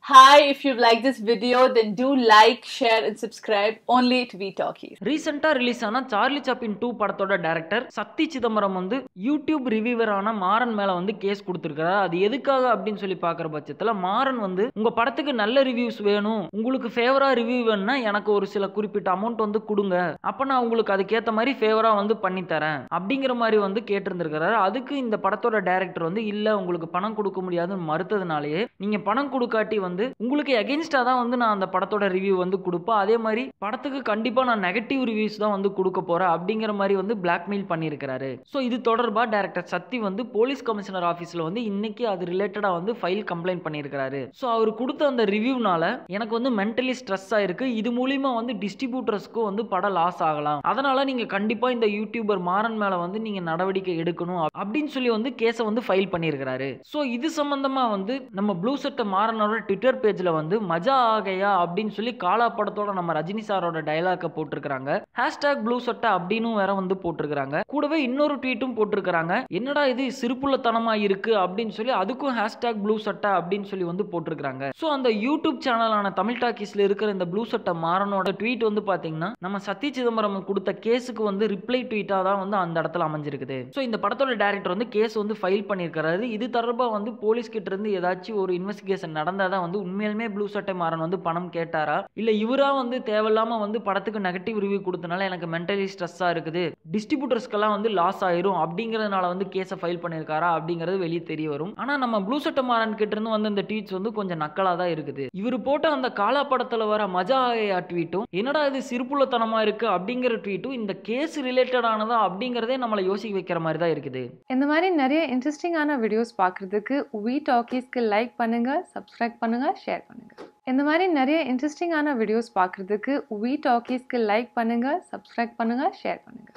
Hi, if you like this video, then do like, share and subscribe only to V Talkies. ரீசெண்டா release ஆன Charlie சாப்பின் 2 படத்தோட director சக்தி சிதம்பரம் வந்து YouTube ரிவ்யூவரான Maran மேல வந்து case கொடுத்திருக்காரு. அது எதுக்காக அப்படின்னு சொல்லி பாக்குற பட்சத்துல மாறன் வந்து உங்க படத்துக்கு நல்ல ரிவ்யூஸ் வேணும், உங்களுக்கு ஃபேவரா ரிவ்யூ வேணும்னா எனக்கு ஒரு சில குறிப்பிட்ட அமௌண்ட் வந்து கொடுங்க, அப்ப நான் உங்களுக்கு அதுக்கேத்த மாதிரி ஃபேவரா வந்து பண்ணி தரேன் அப்படிங்கிற மாதிரி வந்து கேட்டிருந்திருக்காரு. அதுக்கு இந்த படத்தோட டைரக்டர் வந்து இல்ல உங்களுக்கு பணம் கொடுக்க முடியாதுன்னு மறுத்ததுனாலேயே நீங்க பணம் கொடுக்காட்டி வந்து உங்களுக்கு எகென்ஸ்டா தான் வந்து நான் அந்த படத்தோட ரிவ்யூ வந்து கொடுப்பேன், அதே மாதிரி படத்துக்கு கண்டிப்பா நான் நெகட்டிவ் ரிவ்யூஸ் தான் வந்து கொடுக்க போறேன் அப்படிங்கிற மாதிரி வந்து பிளாக்மெயில் பண்ணியிருக்காரு. ஸோ இது தொடர்பா டைரக்டர் சக்தி வந்து போலீஸ் கமிஷனர் ஆஃபீஸ்ல வந்து இன்னைக்கு அது ரிலேட்டடா வந்து ஃபைல் கம்ப்ளைண்ட் பண்ணியிருக்காரு. ஸோ அவர் கொடுத்த அந்த ரிவ்யூனால எனக்கு வந்து மென்டலி ஸ்ட்ரெஸ் ஆயிருக்கு, இது மூலியமா வந்து டிஸ்ட்ரிபியூட்டர்ஸ்க்கும் வந்து படம் லாஸ் ஆகலாம், அதனால நீங்க கண்டிப்பா இந்த யூடியூபர் மாறன் மேல வந்து நீங்க நடவடிக்கை எடுக்கணும் அப்படின்னு சொல்லி வந்து கேஸை வந்து ஃபைல் பண்ணியிருக்காரு. ஸோ இது சம்பந்தமா வந்து நம்ம ப்ளூ சட்டை மாறனோட ட்விட்டர் பேஜ்ல வந்து மஜா ஆகையா அப்படின்னு சொல்லி காலா படத்தோட நம்ம ரஜினி சாரோட டயலாக போட்டிருக்காங்க. ஹேஷ்டாக் ப்ளூ சட்டை அப்படின்னு வேற வந்து போட்டிருக்காங்க. கூடவே இன்னொரு ட்வீட்டும் போட்டிருக்காங்க, என்னடா இது சிறுபுள்ளத்தனமா இருக்கு அப்படின்னு சொல்லி அதுக்கும் ஹேஷ்டாக் ப்ளூ சட்டை அப்படின்னு சொல்லி வந்து போட்டிருக்காங்க. ஸோ அந்த யூடியூப் சேனலான தமிழ் டாக்கீஸ்ல இருக்கிற இந்த ப்ளூ சட்டை மாறனோட ட்வீட் வந்து பாத்தீங்கன்னா நம்ம சத்ய சிதம்பரம் கொடுத்த கேஸுக்கு வந்து ரிப்ளை ட்வீட்டா தான் வந்து அந்த இடத்துல அமைஞ்சிருக்குது. ஸோ இந்த படத்தோட டைரக்டர் வந்து கேஸ் வந்து ஃபைல் பண்ணியிருக்காரு. இது தொடர்பா வந்து போலீஸ் கிட்ட இருந்து ஏதாச்சும் ஒரு இன்வெஸ்டிகேஷன் நடந்தாதான் வந்து உண்மையிலுமே ப்ளூ சட்டை மாறன் வந்து பணம் கேட்டாரா, இல்ல இவரா வந்து தேவையில்லாம வந்து படத்துக்கு நெகட்டிவ் ரிவ்யூ கொடுத்தனால எனக்கு மென்டலி ஸ்ட்ரெஸ்ஸா இருக்குது, டிஸ்ட்ரிபியூட்டர்ஸ்க்கெல்லாம் வந்து லாஸ் ஆயிரும் அப்படிங்கறதுனால வந்து கேஸை ஃபைல் பண்ணியிருக்காரா அப்படிங்கிறது வெளியே தெரிய வரும். ஆனா நம்ம ப்ளூ சட்டை மாறன் கிட்ட இருந்து வந்து இந்த ட்வீட்ஸ் வந்து கொஞ்சம் நக்கலா தான் இருக்குது. இவர் போட்ட அந்த காலா படத்துல வர மஜா ஆகையா ட்வீட்டும் என்னடா இது சிறுபுள்ளத்தனமா இருக்கு அப்படிங்கிற ட்வீட்டும் இந்த கேஸ் ரிலேட்டட் ஆனதா அப்படிங்கறதே நம்மளை யோசிக்க வைக்கிற மாதிரி தான் இருக்குது. இந்த மாதிரி நிறைய இன்ட்ரெஸ்டிங்கான வீடியோஸ் பார்க்குறதுக்கு வி டாக்கீஸ்க்கு லைக் பண்ணுங்க, சப்ஸ்கிரைப் பண்ணுங்க, ஷேர் பண்ணுங்க. இந்த மாதிரி நிறைய இன்ட்ரெஸ்டிங்கான வீடியோஸ் பார்க்குறதுக்கு வி டாக்கீஸ்க்கு லைக் பண்ணுங்க, சப்ஸ்கிரைப் பண்ணுங்க, ஷேர் பண்ணுங்க.